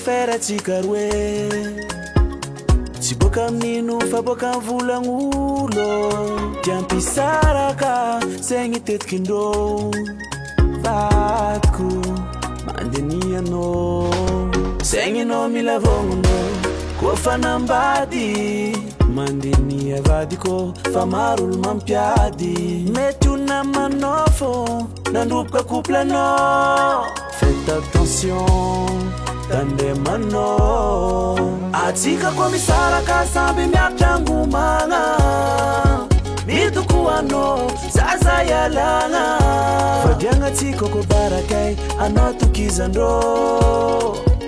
affairatsika roe tsy boka amin'ino fa boka amin'ny volagnulo tiampisaraka zegny tetikindrô vatiko mandinianao zegny anao mila vognonao koa fa nambady mandinia vadiko fa maro olo mampiady mety ho namanao fô nandroboka couplenao faites attention tandemanao atsika koa misaraka samby miatrangomagna mitokoanao zaza ialagna fadiagnatsika ko barakay anao tokizandrô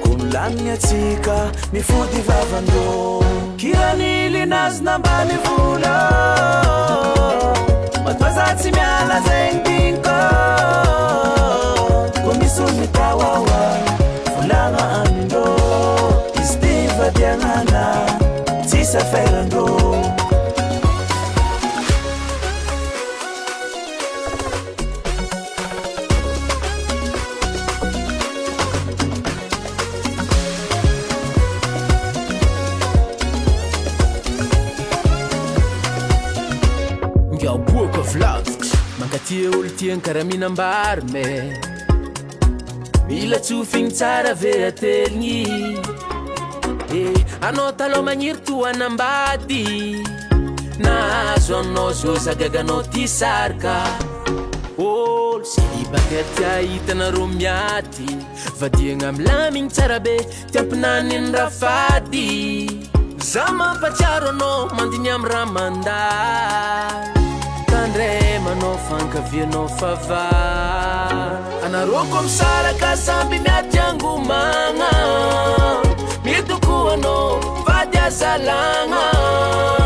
kumlamigny atsika mifody vavandrô kiranilinazy nambany vola matvazatsy miala zegny dinko ko misy olo mitawawa volagna amindrô izy ty vadiagnana tsisy aferandrô Mankatia olo tiany kara minambary me mila tsofigny tsara veateligny anao talo magniry toanambady nahazo anao zo zagaganao ty sarika olo célibataire tia hitanarô miaty vadiagna milamigny tsara be tiampinaniny rafady za mampatsiaro anao mandiny amy raha mandary tandremanao fankavianao fava anarô ko misaraka samby miatriangomagna mitokoanao vady azalagna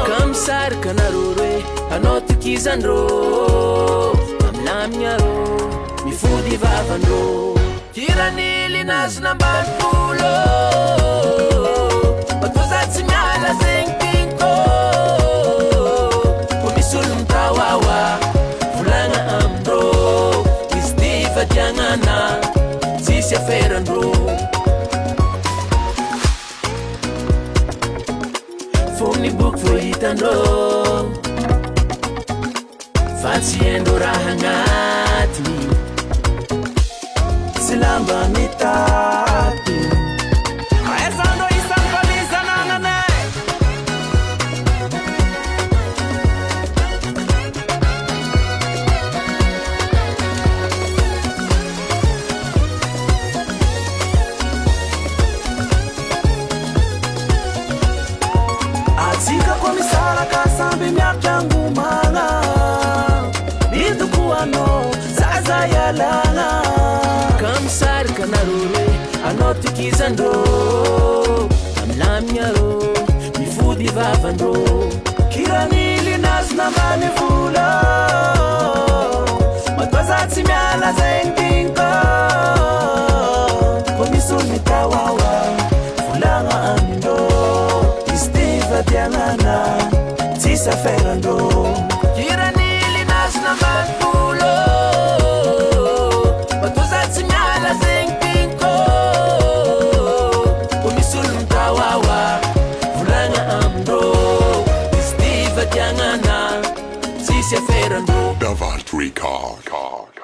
ka misaraka anarô roe anao tokizandrô amilamigna rô mifody vavandrô kiranilinazy nambanypolo matvazatsy miala zegny tinko ko misy olo mitawawa volagna amindrô izy ty vadiagnana tsisy aferandrô fogny boky voahitandrô fa tsy haindrô raha agnatiny tsy lamba mitapy aezandrô isan'ny falizanagnane atsika koa misaraka samby miatrangomagna mitokoanao zaza ialagna ka misaraka anarô roe anao tokizandrô amilamigna rô mifody vavandrô kiranilinazy nambany vola matvazatsy miala zegny dinko ko misy olo mitawawa volagna amindrô izy ty vadiagnana tsisy aferandrô kiranilinazy nambany vola matvazatsy miala zegny dinko ko misy olo mitawawa volagna amindrô izy ty vadiagnana tsisy aferandrô Davart Record.